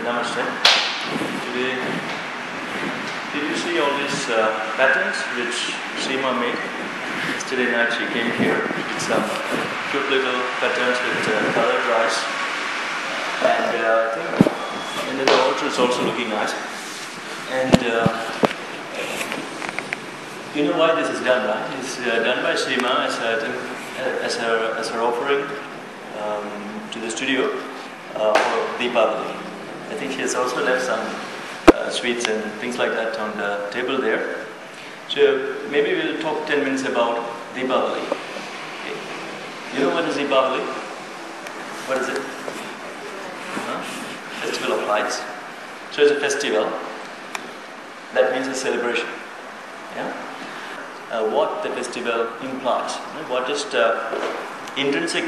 Namaste. Today, did you see all these patterns which Seema made? Yesterday night she came here with some cute little patterns with colored rice. And I think and then the altar is also looking nice. And you know why this is done, right? It's done by Seema as her offering to the studio for Deepavali. I think she has also left some sweets and things like that on the table there. So maybe we'll talk 10 minutes about Deepavali. Okay. You know what is Deepavali? What is it? Festival of lights. So it's a festival. That means a celebration. Yeah. What the festival implies. What is the intrinsic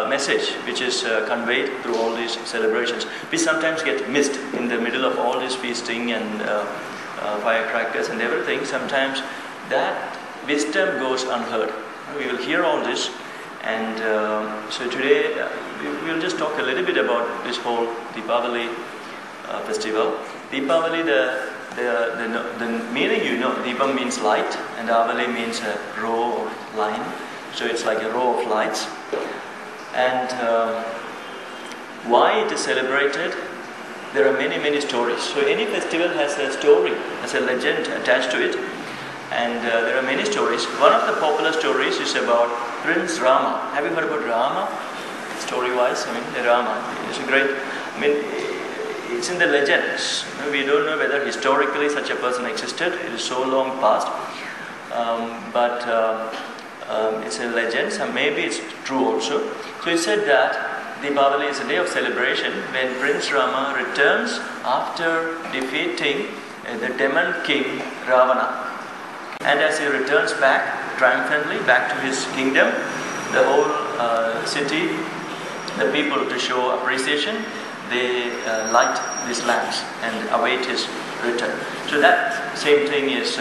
message which is conveyed through all these celebrations. We sometimes get missed in the middle of all this feasting and firecrackers and everything. Sometimes that wisdom goes unheard. We will hear all this, and so today we will just talk a little bit about this whole Deepavali festival. Deepavali, the meaning you know, Deepam means light and Avali means a row or line. So it's like a row of lights. And why it is celebrated, there are many stories. So any festival has a story, has a legend attached to it. And there are many stories. One of the popular stories is about Prince Rama. Have you heard about Rama? Story-wise, the Rama. It's a great, it's in the legends. We don't know whether historically such a person existed. It is so long past. But it's a legend, so maybe it's true also. So it said that Deepavali is a day of celebration when Prince Rama returns after defeating the demon king Ravana. And as he returns back triumphantly back to his kingdom, the whole city, the people, to show appreciation, they light these lamps and await his return. So that same thing is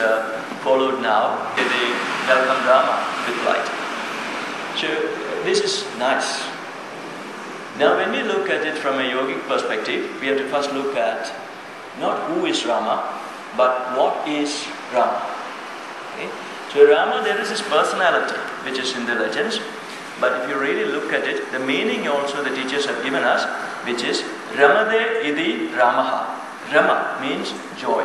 followed now. They welcome Rama with light. So this is nice. Now when we look at it from a yogic perspective, we have to first look at not who is Rama, but what is Rama. Okay? So Rama, there is his personality, which is in the legends. But if you really look at it, the meaning also the teachers have given us, which is Ramade Idi Ramaha. Rama means joy.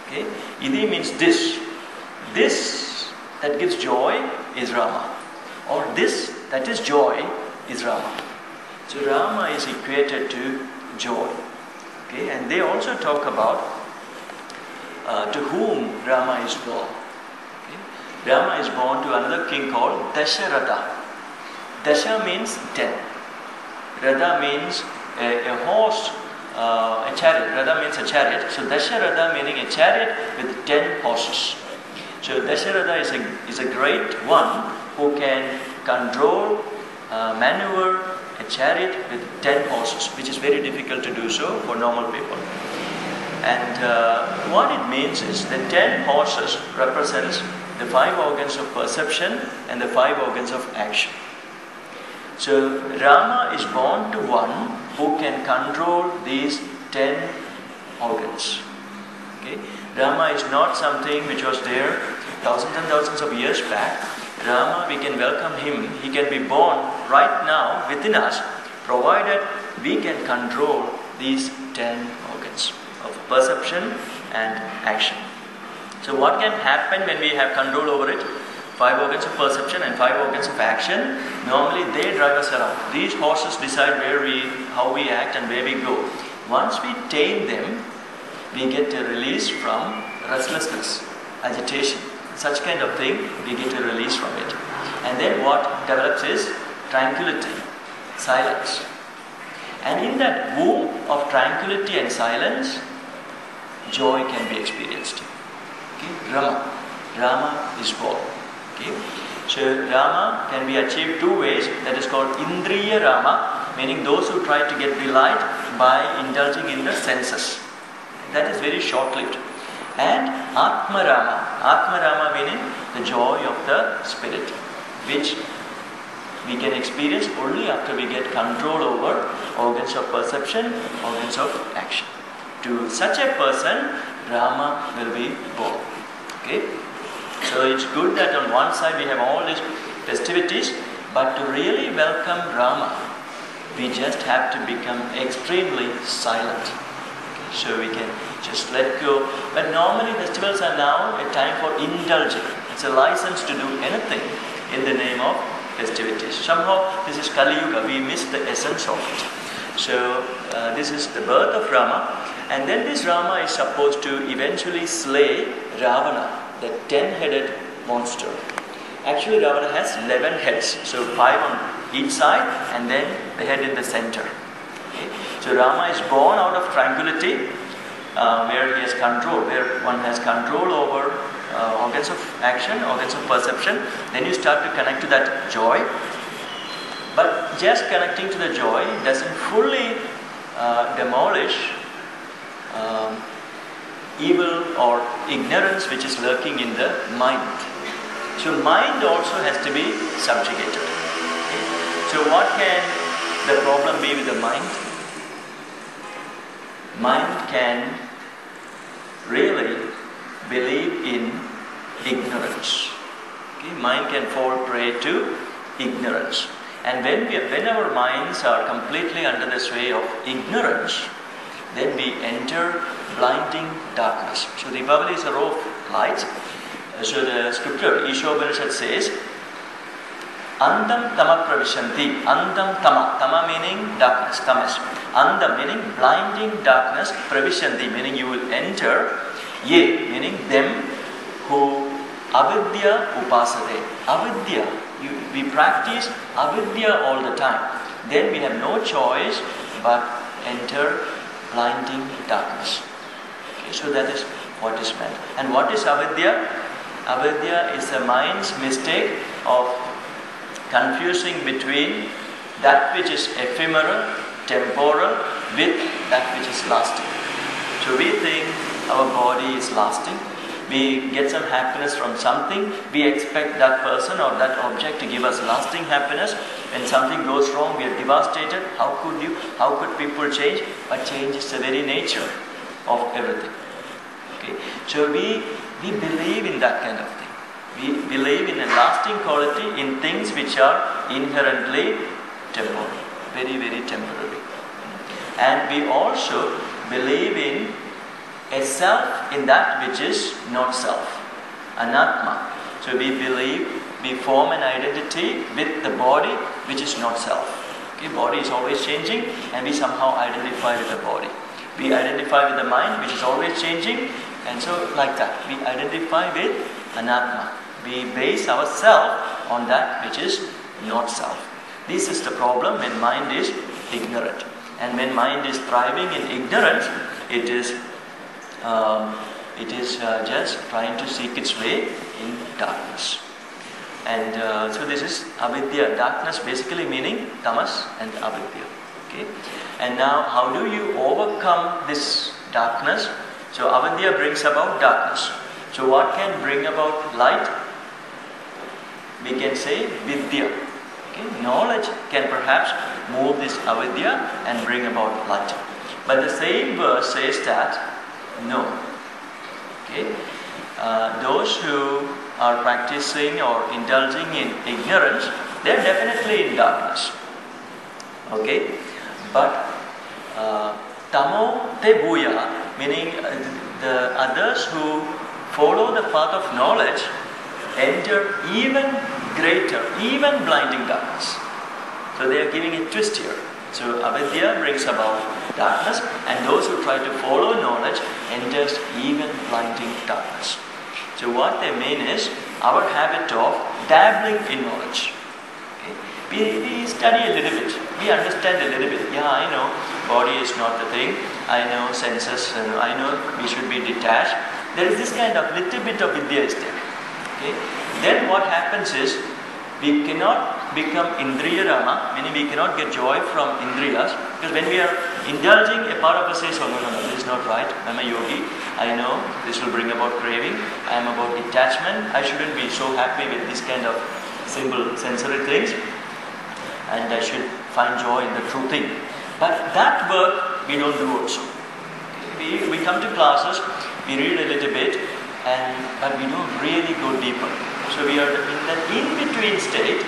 Okay? Idi means this. This that gives joy is Rama. Or this that is joy is Rama. So Rama is equated to joy. Okay? And they also talk about to whom Rama is born. Okay? Rama is born to another king called Dasharatha. Dasha means 10. Radha means a horse, a chariot. Radha means a chariot. So Dasharatha meaning a chariot with 10 horses. So Dasharatha is a great one who can control, maneuver a chariot with 10 horses, which is very difficult to do so for normal people. And what it means is the 10 horses represents the 5 organs of perception and the 5 organs of action. So Rama is born to one who can control these 10 organs. Okay? Rama is not something which was there thousands and thousands of years back. Rama, we can welcome him. He can be born right now within us, provided we can control these 10 organs of perception and action. So what can happen when we have control over it? 5 organs of perception and 5 organs of action. Normally they drive us around. These horses decide how we act and where we go. Once we tame them, we get a release from restlessness, agitation, such kind of thing, we get a release from it. And then what develops is tranquility, silence. And in that womb of tranquility and silence, joy can be experienced. Okay? Rama is born. Okay? So Rama can be achieved 2 ways. That is called Indriya Rama, meaning those who try to get delight by indulging in the senses. That is very short-lived. And Atma Rama. Atma Rama meaning the joy of the spirit, which we can experience only after we get control over organs of perception, organs of action. To such a person, Rama will be born. Okay? So it's good that on one side we have all these festivities, but to really welcome Rama, we just have to become extremely silent. Okay? So we can just let go. But normally festivals are now a time for indulging. It's a license to do anything in the name of festivities. Somehow this is Kali Yuga, we miss the essence of it. So this is the birth of Rama, and then this Rama is supposed to eventually slay Ravana, the 10-headed monster. Actually Ravana has 11 heads, so 5 on each side and then the head in the center. Okay? So Rama is born out of tranquility, where he has control, where one has control over organs of action, organs of perception. Then you start to connect to that joy. But just connecting to the joy doesn't fully demolish evil or ignorance which is lurking in the mind. So mind also has to be subjugated. Okay? So what can the problem be with the mind? Mind can really believe in ignorance. Okay? Mind can fall prey to ignorance. And when our minds are completely under the sway of ignorance, then we enter blinding darkness. So Deepavali is a row of lights. So the scripture, Ishopanishad says, Andam tama pravishanti. Andam tama. Tama meaning darkness, tamas. Andam meaning blinding darkness, pravishanti meaning you will enter. Ye meaning them who avidya upasade. Avidya. We practice avidya all the time. Then we have no choice but enter blinding darkness. Okay, so that is what is meant. And what is avidya? Avidya is the mind's mistake of confusing between that which is ephemeral, temporal, with that which is lasting. So we think our body is lasting. We get some happiness from something. We expect that person or that object to give us lasting happiness. When something goes wrong, we are devastated. How could people change? But change is the very nature of everything. Okay? So we believe in that kind of thing. We believe in a lasting quality in things which are inherently temporal, very, very temporary. And we also believe in a self in that which is not self, anatma. So we believe, we form an identity with the body which is not self. Okay, body is always changing and we somehow identify with the body. We identify with the mind which is always changing, and so like that. We identify with anatma. We base ourselves on that which is not self. This is the problem when mind is ignorant. And when mind is thriving in ignorance, it is just trying to seek its way in darkness. And so this is avidya, darkness basically meaning tamas and avidya. Okay? And now how do you overcome this darkness? So avidya brings about darkness. So what can bring about light? We can say vidya. Okay? Knowledge can perhaps move this avidya and bring about light. But the same verse says that no. Okay? Those who are practicing or indulging in ignorance, they are definitely in darkness. Okay? But tamo te bhuya, meaning the others who follow the path of knowledge enter even greater, even blinding darkness. So they are giving a twist here. So avidya brings about darkness, and those who try to follow knowledge enters even blinding darkness. So what they mean is our habit of dabbling in knowledge. Okay? We study a little bit, we understand a little bit. Yeah, I know body is not the thing. I know senses, I know we should be detached. There is this kind of little bit of vidya is there. Okay? Then what happens is we cannot become indriya rama, meaning we cannot get joy from indriyas, because when we are indulging, a part of us says, oh no, this is not right, I'm a yogi, I know this will bring about craving, I am about detachment, I shouldn't be so happy with this kind of simple sensory things. and I should find joy in the true thing. But that work we don't do also. We come to classes, we read a little bit, but we don't really go deeper. So we are in that in-between state,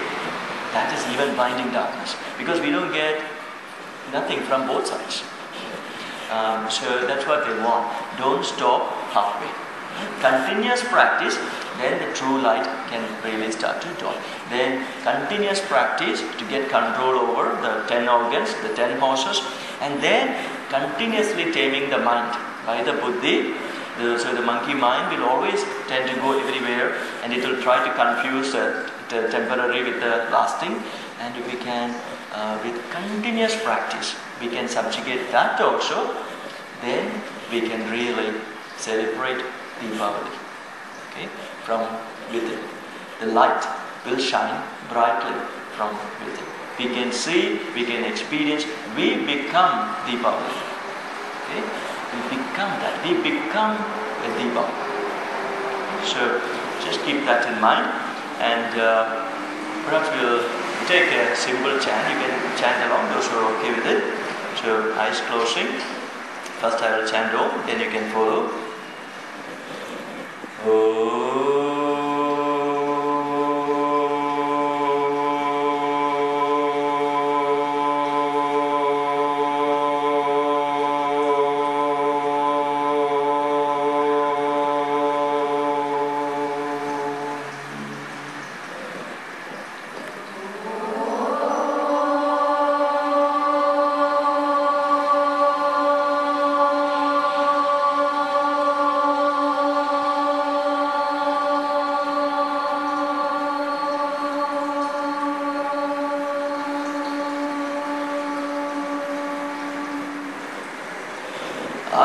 that is even blinding darkness, because we don't get nothing from both sides. So that's what they want. Don't stop halfway. Continuous practice, then the true light can really start to dawn. Then continuous practice to get control over the 10 organs, the 10 horses, and then continuously taming the mind by the buddhi. So the monkey mind will always tend to go everywhere, and it will try to confuse the temporary with the lasting. And if we can, with continuous practice, we can subjugate that also, then we can really celebrate Deepavali, okay, from within. The light will shine brightly from within. We can see, we can experience, we become Deepavali. Okay? We become that, we become a Deepavali. So just keep that in mind, and perhaps we'll take a simple chant. You can chant along, those who are okay with it. So eyes closing. First I will chant Om, then you can follow.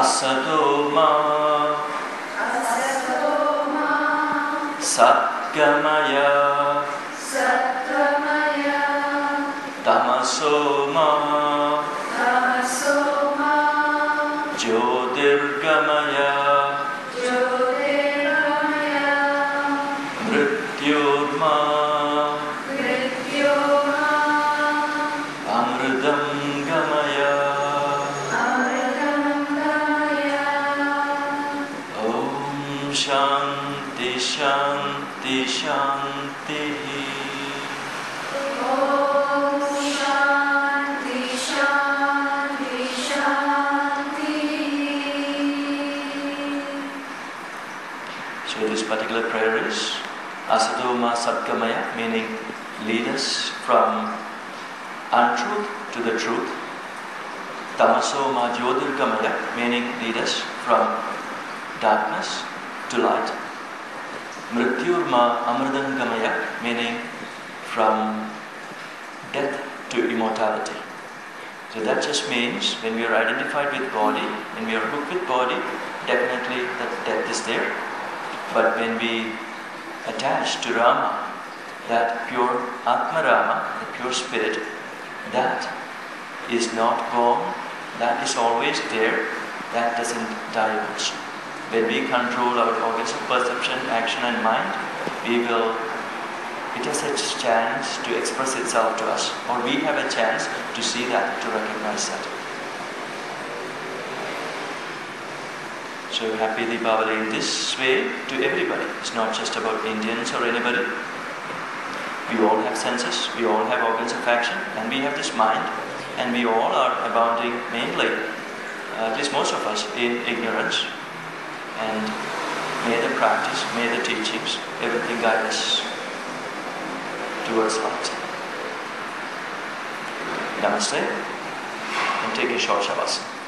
Asatoma Satgamaya Tamasoma Jyotirgamaya Mrityurma Amridam Gamaya. Shanti, Shanti, Shanti. Om Shanti, Shanti, Shanti. So this particular prayer is Asatoma Satgamaya, meaning lead us from untruth to the truth. Tamasoma Jyotirgamaya, meaning lead us from darkness to light. Mrityurma Amridangamaya, meaning from death to immortality. So that just means when we are identified with body, when we are hooked with body, definitely that death is there. But when we attach to Rama, that pure Atma Rama, the pure spirit, that is not born, that is always there, that doesn't die also. When we control our organs of perception, action and mind, it has a chance to express itself to us, or we have a chance to see that, to recognize that. So happy Deepavali in this way to everybody. It's not just about Indians or anybody. We all have senses, we all have organs of action, and we have this mind, and we all are abounding mainly, at least most of us, in ignorance. And may the practice, may the teachings, everything guide us towards light. Namaste, and take a short shavasana.